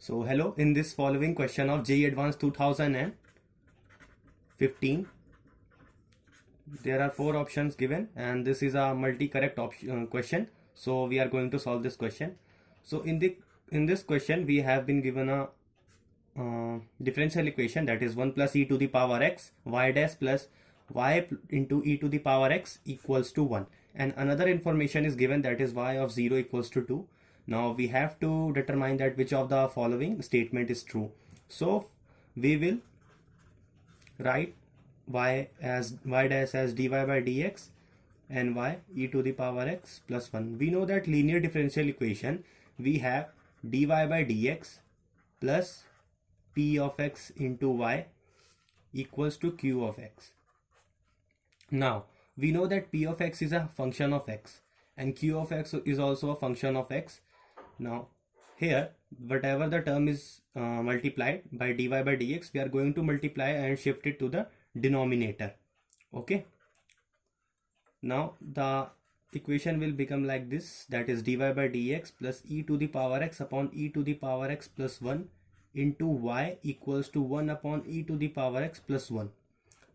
So hello, in this following question of JEE Advanced 2015, there are 4 options given and this is a multi-correct question. So we are going to solve this question. So in this question we have been given a differential equation, that is 1 plus e to the power x y dash plus y into e to the power x equals to 1, and another information is given, that is y of 0 equals to 2. Now we have to determine that which of the following statement is true. So we will write y dash as dy by dx and y e to the power x plus 1. We know that linear differential equation we have dy by dx plus p of x into y equals to q of x. Now we know that p of x is a function of x and q of x is also a function of x. Now here whatever the term is multiplied by dy by dx, we are going to multiply and shift it to the denominator. Okay, now the equation will become like this, that is dy by dx plus e to the power x upon e to the power x plus 1 into y equals to 1 upon e to the power x plus 1.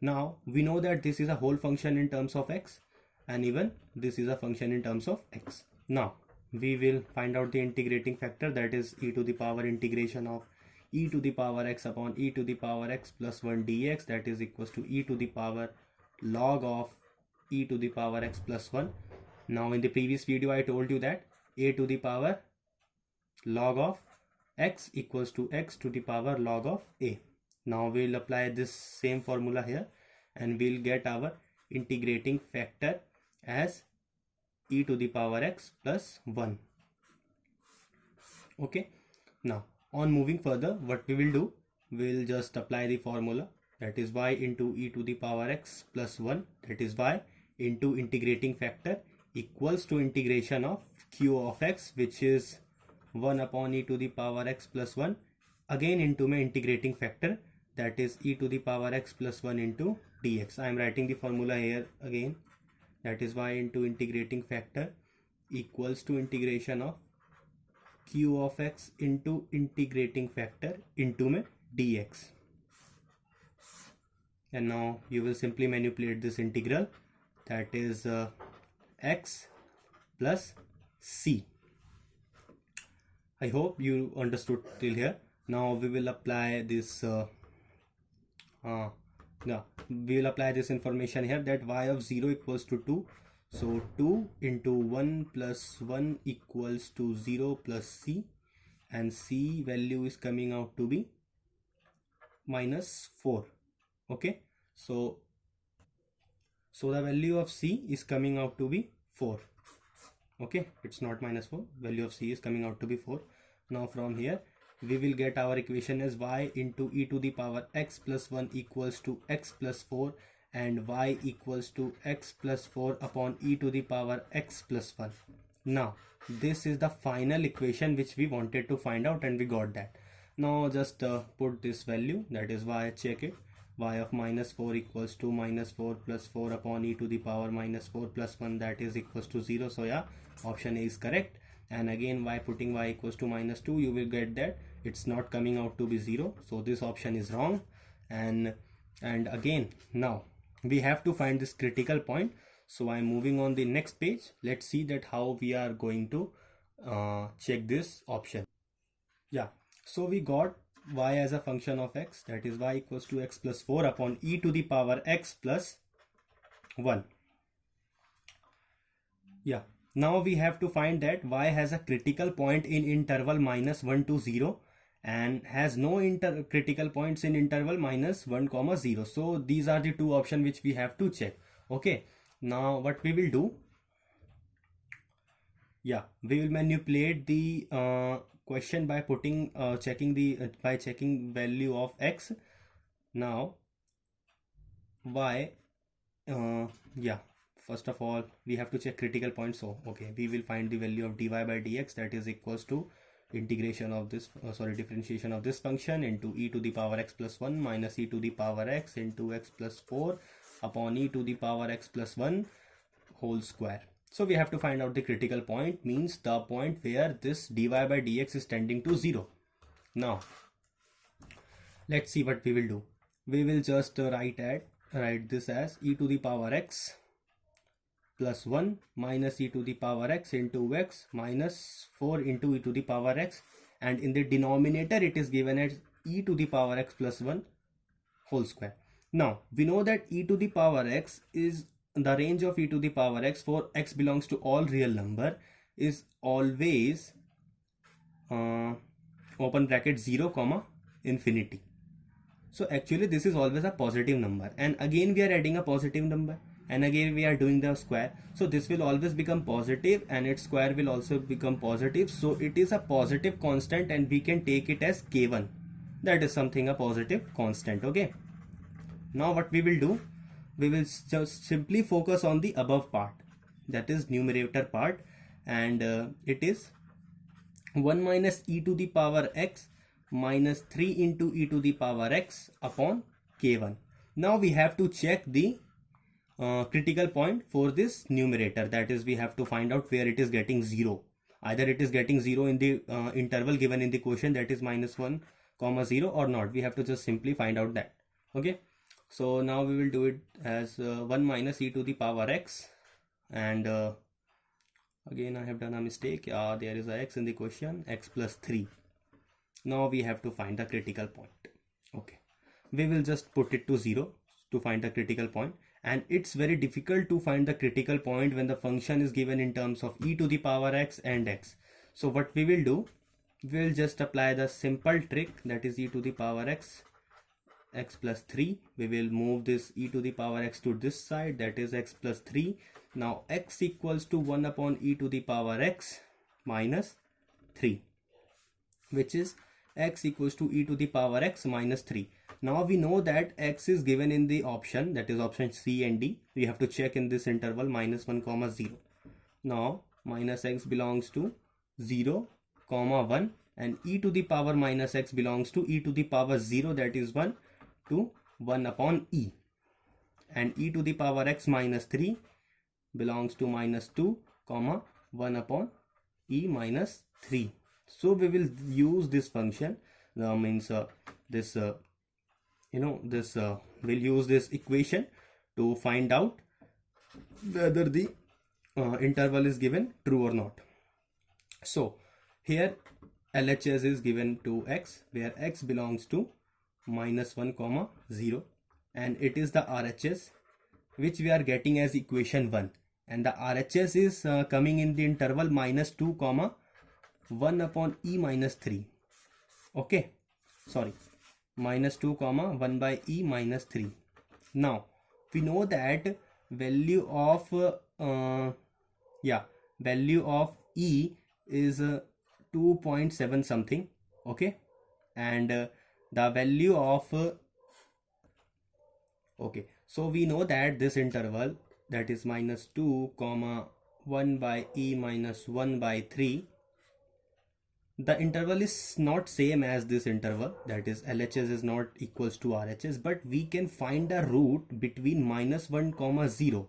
Now we know that this is a whole function in terms of x and even this is a function in terms of x. Now we will find out the integrating factor, that is e to the power integration of e to the power x upon e to the power x plus 1 dx, that is equals to e to the power log of e to the power x plus 1. Now in the previous video I told you that a to the power log of x equals to x to the power log of a. Now we'll apply this same formula here and we'll get our integrating factor as e to the power x plus 1. Okay, now on moving further, what we will do, we'll just apply the formula, that is y into e to the power x plus 1, that is y into integrating factor equals to integration of q of x, which is 1 upon e to the power x plus 1, again into my integrating factor, that is e to the power x plus 1 into dx. I am writing the formula here again, that is y into integrating factor equals to integration of q of x into integrating factor into my dx. And now you will simply manipulate this integral, that is x plus c. I hope you understood till here. Now we will apply this we will apply this information here, that y of 0 equals to 2. So 2 into 1 plus 1 equals to 0 plus c, and c value is coming out to be minus 4. Okay, so the value of c is coming out to be 4. Okay, it's not minus 4, value of c is coming out to be 4. Now from here we will get our equation as y into e to the power x plus 1 equals to x plus 4 and y equals to x plus 4 upon e to the power x plus 1. Now this is the final equation which we wanted to find out and we got that. Now just put this value, that is y, check it, y of minus 4 equals to minus 4 plus 4 upon e to the power minus 4 plus 1, that is equals to 0. So yeah, option A is correct. And again by putting y equals to minus 2, you will get that it's not coming out to be 0, so this option is wrong. And again now we have to find this critical point, so I'm moving on the next page. Let's see that how we are going to check this option. Yeah, so we got y as a function of x, that is y equals to x plus 4 upon e to the power x plus 1. Yeah, now we have to find that y has a critical point in interval minus 1 to 0 and has no critical points in interval minus 1 comma 0. So these are the two options which we have to check. Okay, now what we will do, yeah, we will manipulate the question by putting checking value of x. Now y, yeah, first of all we have to check critical point. So okay, we will find the value of dy by dx, that is equals to integration of this differentiation of this function into e to the power x plus 1 minus e to the power x into x plus 4 upon e to the power x plus 1 whole square. So we have to find out the critical point, means the point where this dy by dx is tending to 0. Now let's see what we will do. We will just write this as e to the power x plus 1 minus e to the power x into x minus 4 into e to the power x, and in the denominator it is given as e to the power x plus 1 whole square. Now we know that e to the power x is the range of e to the power x for x belongs to all real number is always open bracket 0 comma infinity. So actually this is always a positive number, and again we are adding a positive number, and again we are doing the square, so this will always become positive and its square will also become positive. So it is a positive constant and we can take it as k1. That is something a positive constant. Okay, now what we will do, we will just simply focus on the above part, that is numerator part, and it is 1 minus e to the power x minus 3 into e to the power x upon k1. Now we have to check the critical point for this numerator, that is we have to find out where it is getting 0. Either it is getting 0 in the interval given in the question, that is minus 1 comma 0, or not. We have to just simply find out that. Okay, so now we will do it as 1 minus e to the power x, and again I have done a mistake. There is a x in the question, x plus 3. Now we have to find the critical point. Okay, we will just put it to 0 to find the critical point, and it's very difficult to find the critical point when the function is given in terms of e to the power x and x. So what we will do, we will just apply the simple trick, that is e to the power x plus 3. We will move this e to the power x to this side, that is x plus 3. Now x equals to 1 upon e to the power x minus 3, which is x equals to e to the power x minus 3. Now we know that x is given in the option, that is option C and D. We have to check in this interval minus 1 comma 0. Now minus x belongs to 0 comma 1, and e to the power minus x belongs to e to the power 0, that is 1 to 1 upon e, and e to the power x minus 3 belongs to minus 2 comma 1 upon e minus 3. So we will use this function, we'll use this equation to find out whether the interval is given true or not. So here LHS is given to x, where x belongs to minus 1 comma 0, and it is the RHS which we are getting as equation 1, and the RHS is coming in the interval minus 2 comma 1 upon e minus 3. Okay, sorry, minus 2 comma 1 by e minus 3. Now we know that value of value of e is 2.7 something. Okay, and the value of okay, so we know that this interval, that is minus 2 comma 1 by e minus 1 by 3, the interval is not same as this interval, that is LHS is not equals to RHS, but we can find a root between minus 1 comma 0,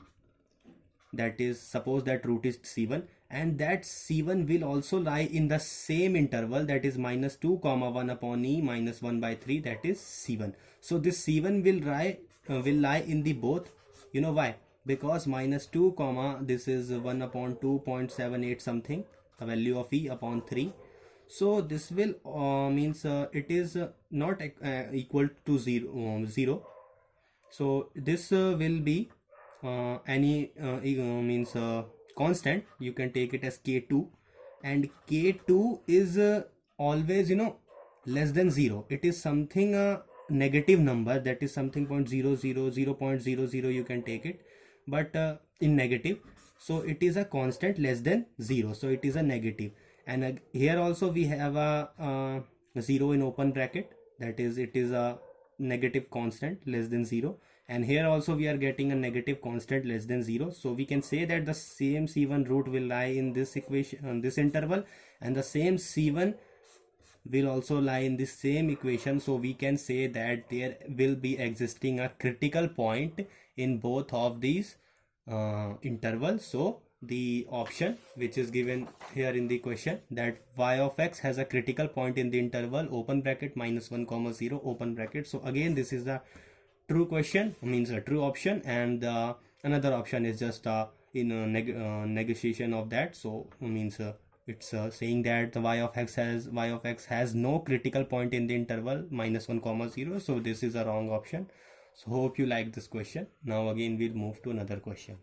that is, suppose that root is C1, and that C1 will also lie in the same interval, that is minus 2 comma 1 upon e minus 1 by 3, that is C1. So this C1 will lie in the both. You know why? Because minus 2 comma this is 1 upon 2.78 something, the value of e upon 3. So this will it is not equal to 0. So this will be any constant. You can take it as k2, and k2 is always less than 0. It is something negative number, that is something 0.00, 0.00 you can take it, but in negative. So it is a constant less than 0, so it is a negative. And here also we have a 0 in open bracket, that is it is a negative constant less than 0, and here also we are getting a negative constant less than 0. So we can say that the same C1 root will lie in this equation, this interval, and the same C1 will also lie in the same equation. So we can say that there will be existing a critical point in both of these intervals. So the option which is given here in the question, that y of x has a critical point in the interval open bracket -1, 0 open bracket. So again this is the true question, means a true option, and another option is just in a negotiation of that. So means it's saying that the y of x has no critical point in the interval -1, 0. So this is a wrong option. So hope you like this question. Now again we'll move to another question.